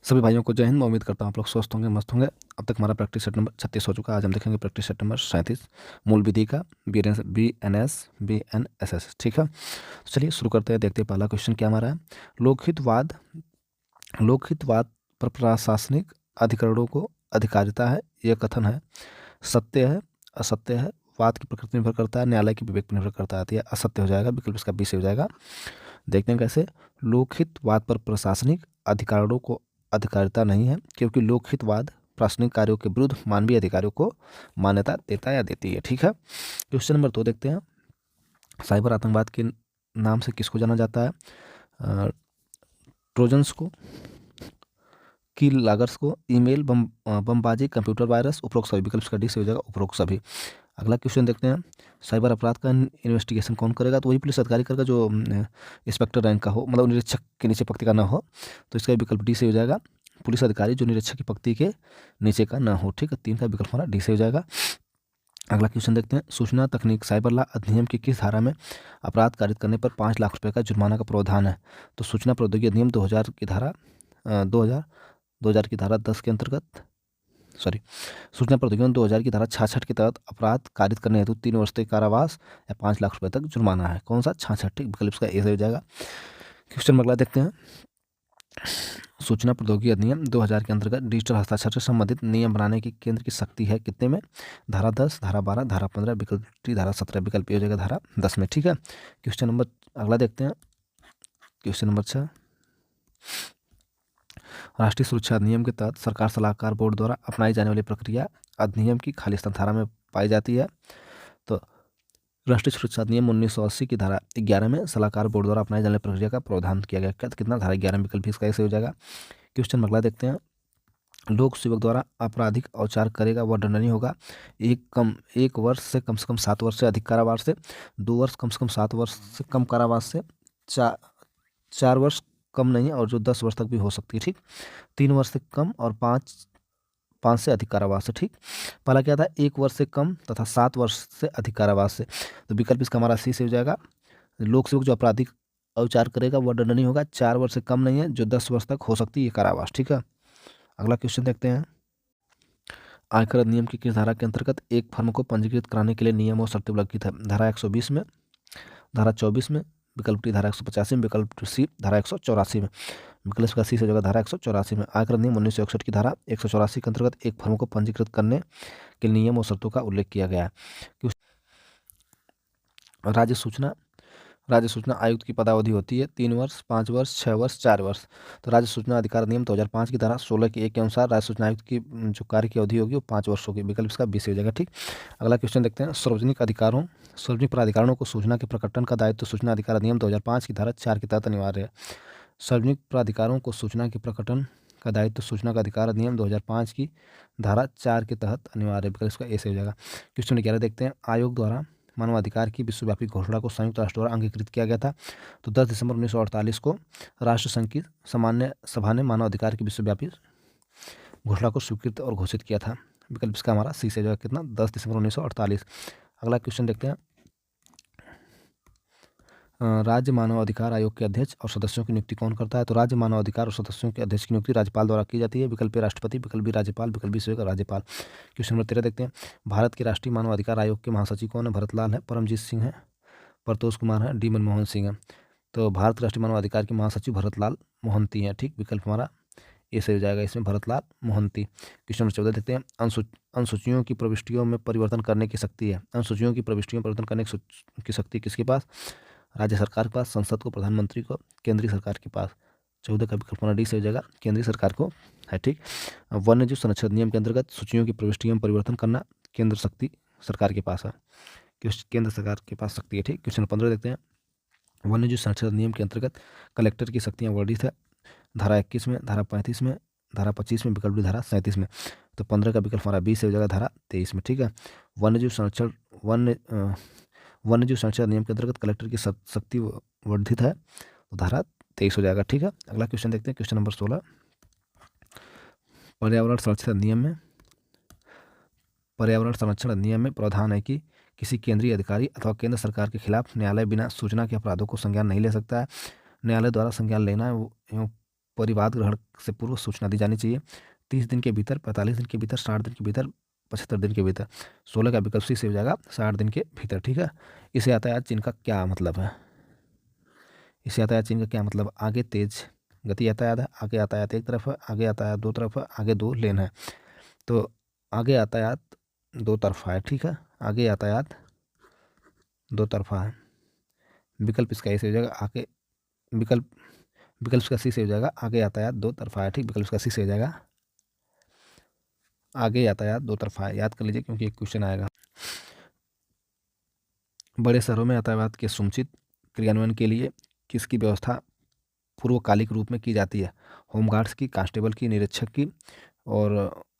सभी भाइयों को जय हिंद। मैं उम्मीद करता हूँ आप लोग स्वस्थ होंगे, मस्त होंगे। अब तक हमारा प्रैक्टिस सेट नंबर 36 हो चुका है। आज हम देखेंगे प्रैक्टिस सेट नंबर 37 मूल विधि का BNS ठीक है। तो चलिए शुरू करते हैं, देखते हैं पहला क्वेश्चन क्या हमारा है। लोकहितवाद लोकहितवाद पर प्रशासनिक अधिकरणों को अधिकारिता है, यह कथन है। सत्य है, असत्य है, वाद की प्रकृति निर्भर करता है, न्यायालय की विवेक पर निर्भर करता है। तो यह असत्य हो जाएगा, विकल्प इसका बी से हो जाएगा। देखते हैं कैसे। लोकहितवाद पर प्रशासनिक अधिकारों को अधिकारिता नहीं है, क्योंकि लोकहितवाद प्रशासनिक कार्यों के विरुद्ध मानवीय अधिकारों को मान्यता देता या देती है। ठीक है। क्वेश्चन नंबर 2 देखते हैं। साइबर आतंकवाद के नाम से किसको जाना जाता है? ट्रोजन्स को, की लागर्स को, ईमेल बमबाजी, कंप्यूटर वायरस, उपरोक्त सभी। विकल्प का डी से हो जाएगा उपरोक्त सभी। अगला क्वेश्चन देखते हैं। साइबर अपराध का इन्वेस्टिगेशन कौन करेगा? तो वही पुलिस अधिकारी करेगा जो इंस्पेक्टर रैंक का हो, मतलब निरीक्षक के नीचे पंक्ति का ना हो। तो इसका विकल्प डी से हो जाएगा। पुलिस अधिकारी जो निरीक्षक की पंक्ति के नीचे का ना हो। ठीक है, 3 का विकल्प हमारा डी से हो जाएगा। अगला क्वेश्चन देखते हैं। सूचना तकनीक साइबर लॉ अधिनियम की किस धारा में अपराध कारित करने पर 5 लाख रुपए का जुर्माना का प्रावधान है? तो सूचना प्रौद्योगिकी अधिनियम 2000 की धारा 2000 की धारा 10 के अंतर्गत, सॉरी, सूचना प्रौद्योगिकी 2000 की धारा 66 के तहत अपराध कारित करने हेतु 3 वर्ष तक कारावास या 5 लाख रुपए तक जुर्माना है। कौन सा? 66। ठीक, विकल्प का ए से हो जाएगा। क्वेश्चन अगला देखते हैं। सूचना प्रौद्योगिकी अधिनियम 2000 के अंतर्गत डिजिटल हस्ताक्षर से संबंधित नियम बनाने की केंद्र की शक्ति है कितने में? धारा 10, धारा 12, धारा 15, विकल्प डी धारा 17। विकल्प ए हो जाएगा धारा 10 में। ठीक है। क्वेश्चन नंबर अगला देखते हैं। Question number 6। राष्ट्रीय सुरक्षा अधिनियम के तहत सरकार सलाहकार बोर्ड द्वारा अपनाई जाने वाली प्रक्रिया अधिनियम की खालिस्तान धारा में पाई जाती है। तो राष्ट्रीय सुरक्षा अधिनियम 1980 की धारा 11 में सलाहकार बोर्ड द्वारा अपनाई जाने वाली प्रक्रिया का प्रावधान किया गया। कितना? धारा 11 में। विकल्प इसका ऐसे हो जाएगा। क्वेश्चन अगला देखते हैं। लोक सेवक द्वारा आपराधिक औचार करेगा वह दंडनीय होगा। 1 वर्ष से कम 7 वर्ष से अधिक कारावास से, 2 वर्ष कम से कम 7 वर्ष से कम कारावास से, 4 वर्ष कम नहीं, और जो 10 वर्ष तक भी हो सकती है। ठीक, 3 वर्ष से कम और 5 से अधिक कारावास से। ठीक, पहला क्या था? 1 वर्ष से कम तथा 7 वर्ष से अधिक कारावास से। तो विकल्प इसका हमारा सी से हो जाएगा। लोक सेवक जो आपराधिक औचार करेगा वह दंडनीय होगा। 4 वर्ष से कम नहीं है, जो 10 वर्ष तक हो सकती है ये कारावास। ठीक है। अगला क्वेश्चन देखते हैं। आयकर अधिनियम की किस धारा के अंतर्गत एक फर्म को पंजीकृत कराने के लिए नियम और शर्तें उल्लिखित है? धारा 120 में, धारा 24 में, विकल्प डी धारा 185 में, विकल्प सी धारा 184 में। विकल्प का सी से जगह धारा 184 में। आयकर अधिनियम 1961 की धारा 184 के अंतर्गत एक फर्म को पंजीकृत करने के नियम और शर्तों का उल्लेख किया गया है। राज्य सूचना आयुक्त की पदावधि होती है 3 वर्ष, 5 वर्ष, 6 वर्ष, 4 वर्ष। तो राज्य सूचना अधिकार अधिनियम 2005 की धारा 16 के 1 के अनुसार राज्य सूचना आयुक्त की जो कार्य की अवधि होगी वो 5 वर्ष होगी। विकल्प इसका बी से हो जाएगा। ठीक, अगला क्वेश्चन देखते हैं। सार्वजनिक प्राधिकारणों को सूचना के प्रकटन का दायित्व सूचना अधिकार अधिनियम 2005 की धारा 4 के तहत अनिवार्य है। सार्वजनिक प्राधिकारों को सूचना के प्रकटन का दायित्व सूचना का अधिकार अधिनियम 2005 की धारा 4 के तहत अनिवार्य है। विकल्प इसका ए से हो जाएगा। क्वेश्चन 11 देखते हैं। आयोग द्वारा मानवाधिकार की विश्वव्यापी घोषणा को संयुक्त राष्ट्र द्वारा अंगीकृत किया गया था। तो 10 दिसंबर 1948 को राष्ट्र संघ की सामान्य सभा ने मानवाधिकार की विश्वव्यापी घोषणा को स्वीकृत और घोषित किया था। विकल्प इसका हमारा सी से जो है कितना? 10 दिसंबर 1948। अगला क्वेश्चन देखते हैं। राज्य मानव अधिकार आयोग के अध्यक्ष और सदस्यों की नियुक्ति कौन करता है? तो राज्य मानव अधिकार और सदस्यों के अध्यक्ष की नियुक्ति राज्यपाल द्वारा की जाती है। विकल्प ए राष्ट्रपति, विकल्प बी राज्यपाल, विकल्प बी से राज्यपाल। क्वेश्चन नंबर 13 देखते हैं। भारत के राष्ट्रीय मानव अधिकार आयोग के महासचिव कौन है? भरतलाल है, परमजीत सिंह है, परतोष कुमार है, डी मनमोहन सिंह है। तो भारत के राष्ट्रीय मानव अधिकार के महासचिव भरतलाल मोहंती हैं। ठीक, विकल्प हमारा ए से हो जाएगा इसमें, भरतलाल मोहंती। क्वेश्चन नंबर 14 देखते हैं। अनुसूचियों की प्रविष्टियों में परिवर्तन करने की शक्ति है। अनुसूचियों की प्रविष्टियों में परिवर्तन करने की शक्ति किसके पास? राज्य सरकार के पास, संसद को, प्रधानमंत्री को, केंद्रीय सरकार के पास। 14 का विकल्प डी से हो जाएगा, केंद्रीय सरकार को है। ठीक, वन्य जीव संरक्षण अधिनियम के अंतर्गत सूचियों की प्रविष्टियों में परिवर्तन करना केंद्र शक्ति सरकार के पास है, केंद्र सरकार के पास शक्ति है। ठीक, क्वेश्चन 15 देखते हैं। वन्य जीव संरक्षण अधिनियम के अंतर्गत कलेक्टर की शक्तियाँ वर्णित है। धारा 21 में, धारा 35 में, धारा 25 में, विकल्प डी धारा 37 में। तो 15 का विकल्प हमारा बी से हो जाएगा, धारा 23 में। ठीक है, वन्य जीव संरक्षण अधिनियम के अंतर्गत कलेक्टर की शक्ति वर्धित है, तो धारा 23 हो जाएगा। ठीक है, अगला क्वेश्चन देखते हैं। Question number 16। पर्यावरण संरक्षण अधिनियम में प्रावधान है कि किसी केंद्रीय अधिकारी अथवा केंद्र सरकार के खिलाफ न्यायालय बिना सूचना के अपराधों को संज्ञान नहीं ले सकता है। न्यायालय द्वारा संज्ञान लेना एवं परिवाद ग्रहण से पूर्व सूचना दी जानी चाहिए। 30 दिन के भीतर, 45 दिन के भीतर, 60 दिन के भीतर, 75 दिन के भीतर। 16 का विकल्प सी से हो जाएगा 60 दिन के भीतर। ठीक है, इसे यातायात चिन्ह का क्या मतलब है? इस यातायात चिन्ह का क्या मतलब? आगे तेज गति यातायात है, आगे यातायात एक तरफ है, आगे यातायात दो तरफ है, आगे दो लेन है। तो आगे यातायात दो तरफा है। ठीक है, आगे यातायात दो तरफा है। विकल्प इसका ऐसे हो जाएगा, आगे विकल्प विकल्प इसका सी से हो जाएगा, आगे यातायात दो तरफा है। ठीक, विकल्प इसका सी से हो जाएगा, आगे यातायात दो तरफा है। याद कर लीजिए क्योंकि एक क्वेश्चन आएगा। बड़े शहरों में यातायात के समुचित क्रियान्वयन के लिए किसकी व्यवस्था पूर्वकालिक रूप में की जाती है? होमगार्ड्स की, कांस्टेबल की, निरीक्षक की और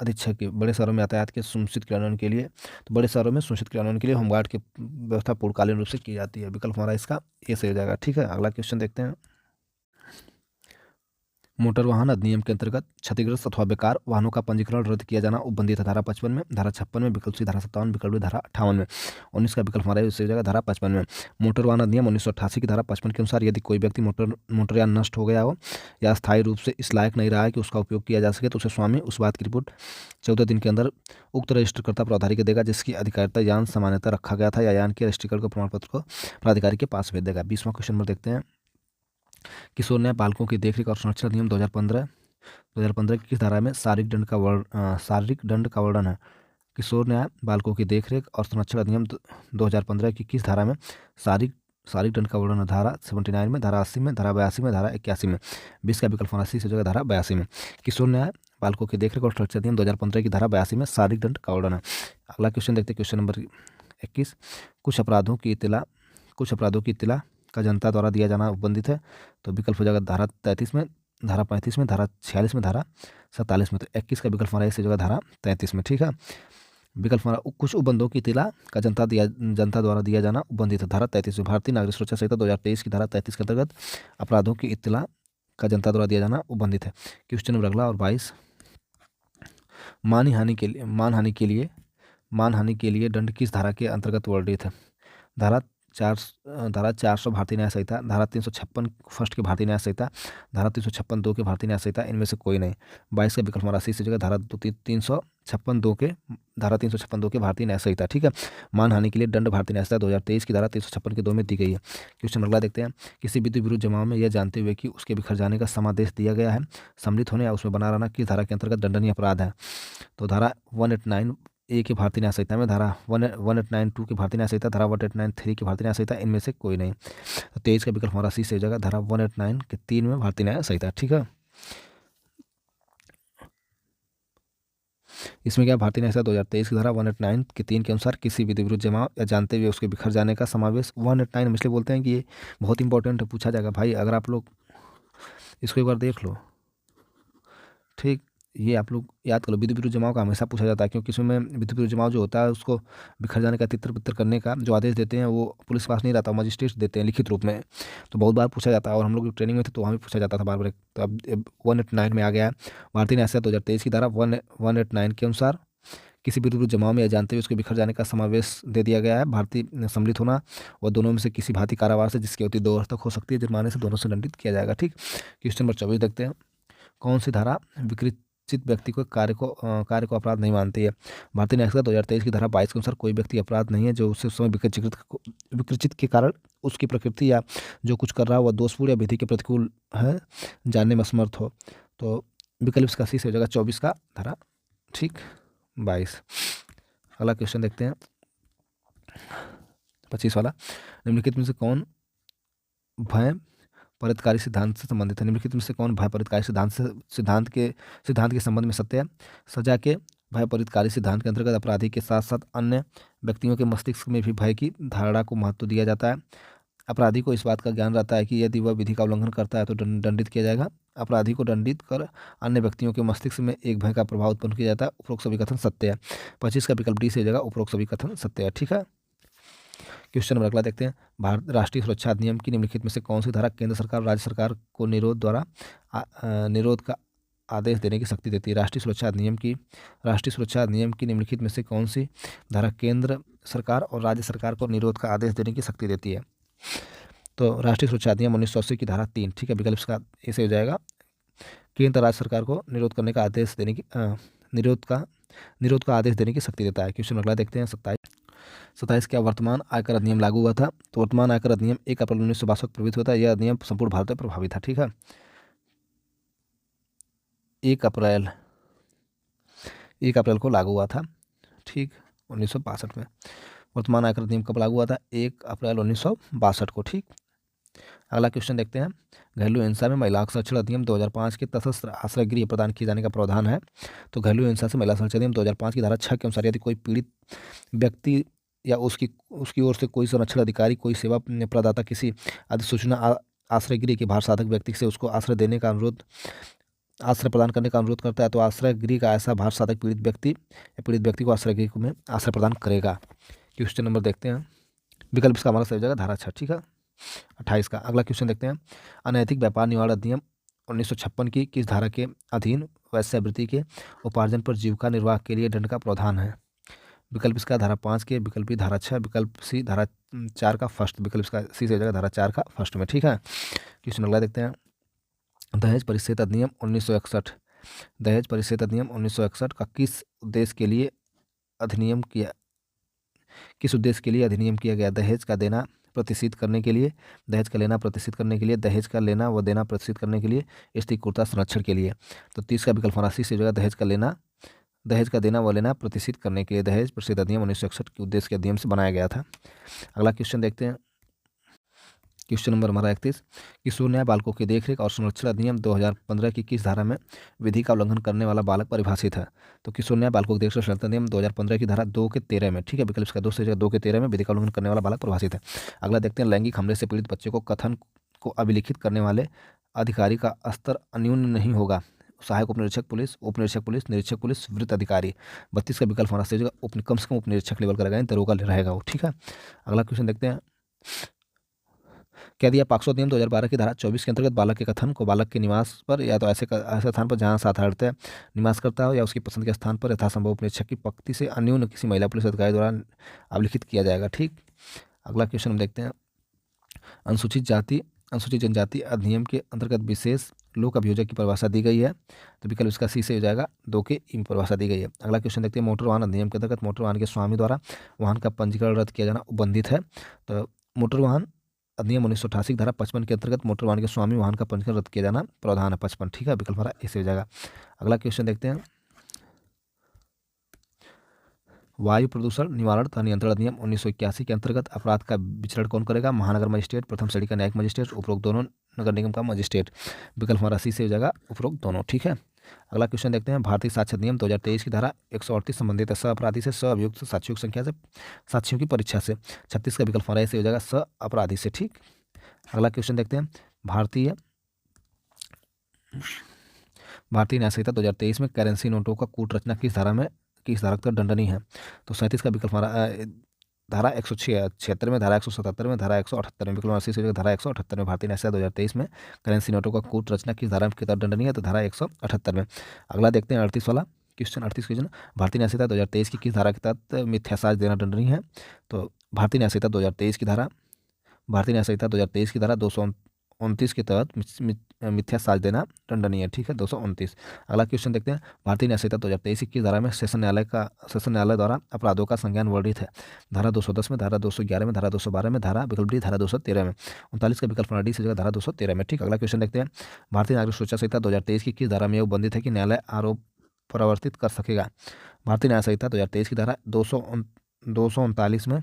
अधीक्षक की। बड़े शहरों में यातायात के सुनिश्चित क्रियान्वयन के लिए, तो बड़े शहरों में सुनिश्चित क्रियान्वयन के लिए होमगार्ड की व्यवस्था पूर्वकालीन रूप से की जाती है। विकल्प हमारा इसका ए से हो जाएगा। ठीक है, अगला क्वेश्चन देखते हैं। मोटर वाहन अधिनियम के अंतर्गत क्षतिग्रस्त अथवा बेकार वाहनों का पंजीकरण रद्द किया जाना उपबंधित है। धारा 55 में, धारा 56 में, विकल्प सी धारा 57, विकल्प डी धारा 58 में। 19 का विकल्प हमारा इससे हो जाएगा धारा 55 में। मोटर वाहन अधिनियम 1988 की धारा 55 के अनुसार यदि कोई व्यक्ति मोटरयान नष्ट हो गया हो या स्थायी रूप से इस लायक नहीं रहा है कि उसका उपयोग किया जा सके, तो उसे स्वामी उस बात की रिपोर्ट 14 दिन के अंदर उक्त रजिस्ट्रीकर्ता प्राधिकारी को देगा जिसकी अधिकारिता यान सामान्यतः रखा गया था, या यान के रजिस्ट्रीकरण के प्रमाण पत्र को प्राधिकारी के पास भेज देगा। 20वां क्वेश्चन नंबर देखते हैं। किशोर न्याय बालकों की देखरेख और संरक्षण अधिनियम 2015 की किस धारा में शारीरिक दंड का वर्णन है? किशोर न्याय बालकों की देखरेख और संरक्षण अधिनियम 2015 की किस धारा में शारीरिक दंड का वर्णन है? धारा 79 में, धारा 80 में, धारा 82 में, धारा 81 में। 20 का विकल्प होना सी से जगह धारा 82 में। किशोर न्याय बालकों की देखरेख और संरक्षण अधिनियम 2015 की धारा 82 में शारीरिक दंड का वर्णन है। अगला क्वेश्चन देखते हैं, क्वेश्चन नंबर 21। कुछ अपराधों की इत्तला का जनता द्वारा दिया जाना उपबंधित है। तो विकल्प हो जाएगा धारा 33 में, धारा 35 में, धारा 46 में, धारा 47 में। तो 21 का विकल्प हमारा इस जगह धारा 33 में। ठीक है, विकल्प हमारा कुछ उपबंधों की इत्तला का जनता द्वारा दिया जाना उपबंधित है। धारा 33 में। भारतीय नागरिक सुरक्षा संहिता 2023 की धारा 33 के अंतर्गत अपराधों की इत्तला का जनता द्वारा दिया जाना उपबंधित है। क्वेश्चन नंबर अगला और 22। मानहानि के लिए दंड किस धारा के अंतर्गत वर्णित है? धारा 400 भारतीय न्याय संहिता, धारा 356 फर्स्ट की भारतीय न्याय संहिता, धारा 356 दो के भारतीय न्याय संहिता, इनमें से कोई नहीं। 22 का विकल्प हमारा सी से जगह धारा 356 दो के भारतीय न्याय संहिता। ठीक है, मानहानि के लिए दंड भारतीय न्याय संहिता 2023 की धारा 356 के 2 में दी गई है। क्वेश्चन अगला देखते हैं। किसी विधि विरुद्ध जमाव में यह जानते हुए कि उसके बिखर जाने का समादेश दिया गया है, सम्मिलित होने या उसमें बना रहना किस धारा के अंतर्गत दंडनीय अपराध है? तो धारा 189 ए की भारतीय न्याय संहिता में, धारा 1892 की भारतीय न्याय संहिता, धारा 1893 की भारतीय न्याय संहिता, इनमें से कोई नहीं। तो 23 का विकल्प हमारा सी से हो जाएगा धारा 189 के 3 में भारतीय न्याय संहिता। ठीक है, इसमें क्या भारतीय न्याय संहिता 2023 की धारा 189 के 3 के अनुसार किसी विधि विरुद्ध जमाव या जानते हुए उसके बिखर जाने का समावेश। 189 हम इसलिए बोलते हैं कि ये बहुत इंपॉर्टेंट है, पूछा जाएगा भाई, अगर आप लोग इसको एक बार देख लो। ठीक, ये आप लोग याद कर लो। विधि विरुद्ध जमाव का हमेशा पूछा जाता है, क्योंकि इसमें विधि विरुद्ध जमाव जो होता है उसको बिखर जाने का तितर बितर करने का जो आदेश देते हैं वो पुलिस के पास नहीं रहता, मजिस्ट्रेट देते हैं लिखित रूप में। तो बहुत बार पूछा जाता है, और हम लोग ट्रेनिंग में थे तो वहाँ भी पूछा जाता था बार बार। तो अब 189 में आ गया है। भारतीय न्याय संहिता 2023 की धारा 189 के अनुसार किसी विधि विरुद्ध जमाव में जानते हुए उसके बिखर जाने का समावेश दे दिया गया है। भारतीय सम्मिलित होना और दोनों में से किसी भारतीय कारावार से जिसकी अवधि 2 वर्ष तक हो सकती है, जुर्माने से दोनों से दंडित किया जाएगा। ठीक, क्वेश्चन नंबर 24 देखते हैं। कौन सी धारा विकृचित व्यक्ति को कार्य को अपराध नहीं मानती है? भारतीय न्याय संहिता 2023 की धारा 22 के अनुसार कोई व्यक्ति अपराध नहीं है जो उससे उस समय विकृचित के कारण उसकी प्रकृति या जो कुछ कर रहा है वह दोषपूर्ण या विधि के प्रतिकूल है जानने में असमर्थ हो। तो विकल्प इसका सी से हो जाएगा 24 का धारा। ठीक, 22। अगला क्वेश्चन देखते हैं 25 वाला। निम्नलिखित में से कौन भय परितकारी सिद्धांत से संबंधित है? निम्नलिखित में से कौन भय परितकारी सिद्धांत के संबंध में सत्य है? सजा के भय परितकारी सिद्धांत के अंतर्गत अपराधी के साथ साथ अन्य व्यक्तियों के मस्तिष्क में भी भय की धारणा को महत्व दिया जाता है। अपराधी को इस बात का ज्ञान रहता है कि यदि वह विधि का उल्लंघन करता है तो दंडित किया जाएगा। अपराधी को दंडित कर अन्य व्यक्तियों के मस्तिष्क में एक भय का प्रभाव उत्पन्न किया जाता है। उपरोक्त सभी कथन सत्य है। 25 का विकल्प डी से जगह उपरोक्त सभी कथन सत्य है। ठीक है, क्वेश्चन नंबर अगला देखते हैं। भारत राष्ट्रीय सुरक्षा अधिनियम की निम्नलिखित में से कौन सी धारा केंद्र सरकार और राज्य सरकार को निरोध का आदेश देने की शक्ति देती है? राष्ट्रीय सुरक्षा अधिनियम की निम्नलिखित में से कौन सी धारा केंद्र सरकार और राज्य सरकार को निरोध का आदेश देने की शक्ति देती है? तो राष्ट्रीय सुरक्षा अधिनियम 1980 की धारा 3। ठीक है, विकल्प इसका ऐसे हो जाएगा केंद्र राज्य सरकार को निरोध करने का आदेश देने की निरोध का आदेश देने की शक्ति देता है। क्वेश्चन अगला देखते हैं 27 क्या वर्तमान आयकर अधिनियम लागू हुआ था? तो वर्तमान आयकर अधिनियम 1 अप्रैल 1962 को प्रभावित हुआ था। यह अधिनियम संपूर्ण भारत में प्रभावी था। ठीक है, 1 अप्रैल को लागू हुआ था। ठीक, 1962 में। वर्तमान आयकर अधिनियम कब लागू हुआ था? 1 अप्रैल 1962 को। ठीक, अगला क्वेश्चन देखते हैं। घरेलू हिंसा में महिला संरक्षण अधिनियम 2005 के सशस्त्र आश्रय गृह प्रदान किए जाने का प्रावधान है। तो घरेलू हिंसा से महिला संरक्षण अधिनियम 2005 की धारा 6 के अनुसार यदि कोई पीड़ित व्यक्ति या उसकी ओर से कोई संरक्षण अधिकारी, कोई सेवा प्रदाता किसी अधिसूचना आश्रय गृह के भार साधक व्यक्ति से उसको आश्रय प्रदान करने का अनुरोध करता है, तो आश्रय गृह का ऐसा भार साधक पीड़ित व्यक्ति को आश्रय गृह में आश्रय प्रदान करेगा। क्वेश्चन नंबर देखते हैं। विकल्प इसका हमारा सही हो जाएगा धारा 6। ठीक है, 28 का। अगला क्वेश्चन देखते हैं। अनैतिक व्यापार निवारण अधिनियम 1956 की किस धारा के अधीन वेश्यावृत्ति के उपार्जन पर जीविका निर्वाह के लिए दंड का प्रावधान है? विकल्प इसका धारा 5 के, विकल्प बी धारा 6, विकल्प सी धारा 4 का फर्स्ट। विकल्प इसका सी से हो जाएगा धारा 4 का फर्स्ट में। ठीक है, क्वेश्चन अगला देखते हैं। दहेज परिषद अधिनियम 1961 दहेज परिषद अधिनियम 1961 का किस उद्देश्य के लिए अधिनियम किया गया? दहेज का देना प्रतिष्ठित करने के लिए, दहेज का लेना प्रतिष्ठित करने के लिए, दहेज का लेना व देना प्रतिष्ठित करने के लिए, स्त्री कुर्ता संरक्षण के लिए। तो 30 का विकल्प हमारा सी से हो जाएगा दहेज का देना व लेना प्रतिष्ठित करने के लिए दहेज परिषद अधिनियम 1961 के उद्देश्य के अधिनियम से बनाया गया था। अगला क्वेश्चन देखते हैं। क्वेश्चन नंबर हमारा 31। किशोर न्याय बालकों की देखरेख और संरक्षण अधिनियम 2015 की किस धारा में विधि का उल्लंघन करने वाला बालक परिभाषित है? तो किशोर न्याय बालकों की देखरेख और संरक्षण अधिनियम 2015 की धारा 2 के 13 में। ठीक है, विकल्प इसका 2 से 2 के 13 में विधि का उल्लंघन करने वाला बालक परिभाषित है। अगला देखते हैं। लैंगिक हमले से पीड़ित बच्चे को कथन को अभिलिखित करने वाले अधिकारी का स्तर अन्यून नहीं होगा। सहायक उपनिरीक्षक पुलिस, निरीक्षक पुलिस, वृत्त अधिकारी। 32 का विकल्प हमारा सही होगा कम से कम उपनिरीक्षक लेवल का रहेगा, दरोगा रहेगा वो। ठीक है, अगला क्वेश्चन देखते हैं। कह दिया पॉक्सो अधिनियम 2012 की धारा 24 के अंतर्गत बालक के कथन को बालक के निवास पर या तो ऐसे स्थान पर जहां साधारणतः निवास करता हो या उसकी पसंद के स्थान पर यथासंभव उपनिरीक्षक की पंक्ति से अन्यून किसी महिला पुलिस अधिकारी द्वारा अभिलिखित किया जाएगा। ठीक, अगला क्वेश्चन हम देखते हैं। अनुसूचित जनजाति अधिनियम के अंतर्गत विशेष लोक अभियोजक की परिभाषा दी गई है। तो विकल्प इसका सी से हो जाएगा 2 के ई में परिभाषा दी गई है। अगला क्वेश्चन देखते हैं। मोटर वाहन अधिनियम के अंतर्गत मोटर वाहन के स्वामी द्वारा वाहन का पंजीकरण रद्द किया जाना उपबंधित है। तो मोटर वाहन अधिनियम 1988 की धारा 55 के अंतर्गत मोटर वाहन के स्वामी वाहन का पंजीकरण रद्द किया जाना प्रावधान है 55। ठीक है, विकल्प हमारा ऐसे हो जाएगा। अगला क्वेश्चन देखते हैं। वायु प्रदूषण निवारण तथा नियंत्रण अधिनियम 1981 के अंतर्गत अपराध का विचरण कौन करेगा? महानगर मजिस्ट्रेट, प्रथम श्रेणी का न्यायिक मजिस्ट्रेट, उपरोक्त दोनों, नगर निगम का मजिस्ट्रेट। विकल्प हमारा सी से हो जाएगा उपरोक्त दोनों। ठीक है, अगला क्वेश्चन देखते हैं। भारतीय साक्ष्य अधिनियम 2023 की धारा 138 संबंधित है सह अपराधी से सह अभियुक्त साक्ष्यों की संख्या से साक्ष्यों की परीक्षा से। 36 का विकल्प हमारा ऐसे हो जाएगा सह अपराधी से। ठीक, अगला क्वेश्चन देखते हैं। भारतीय न्याय संहिता 2023 में करेंसी नोटों का कूट रचना किस धारा तक दंडनीय है? तो 37 का विकल्प हमारा धारा 176 में, धारा 177 में, धारा 178 में। विकल्प से धारा 178 में भारतीय न्याय संहिता 2023 में करेंसी नोटों का कूट रचना किस धारा के तहत दंडनीय है? तो धारा 178 में। अगला देखते हैं 38 वाला क्वेश्चन। 38 क्वेश्चन। भारतीय न्याय संहिता 2023 की किस धारा के तहत मिथ्यासाक्ष्य देना दंडनीय है? तो भारतीय न्याय संहिता 2023 की धारा 229 के तहत मिथ्या साक्ष्य देना दंडनीय है। ठीक है, 229। अगला क्वेश्चन देखते हैं। भारतीय न्याय संहिता 2023 की धारा में सेशन न्यायालय द्वारा अपराधों का संज्ञान वर्णित है। धारा 210 में, धारा 211 में, धारा 212 में, धारा विकल्प डी धारा 213 में। 39 का विकल्प डी से धारा 213 में। ठीक, अगला क्वेश्चन देखते हैं। भारतीय नागरिक सुरक्षा संहिता 2023 की किस धारा में उपबंधित है कि न्यायालय आरोप प्रवर्तित कर सकेगा? भारतीय न्याय संहिता 2023 की धारा 239 में।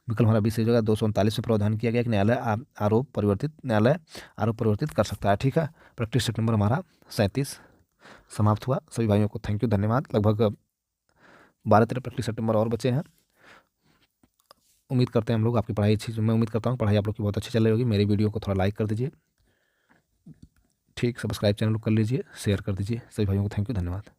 विकल्प हमारा 20 जगह 239 में प्रावधान किया गया कि न्यायालय आरोप परिवर्तित कर सकता है। ठीक है, प्रैक्टिस सेट नंबर हमारा 37 समाप्त हुआ। सभी भाइयों को थैंक यू, धन्यवाद। लगभग 12-13 प्रैक्टिस सेट नंबर और बचे हैं। उम्मीद करते हैं हम लोग आपकी पढ़ाई अच्छी, मैं उम्मीद करता हूँ पढ़ाई आप लोग की बहुत अच्छी चल रही होगी। मेरी वीडियो को थोड़ा लाइक कर दीजिए। ठीक, सब्सक्राइब चैनल को कर लीजिए, शेयर कर दीजिए। सभी भाइयों को थैंक यू, धन्यवाद।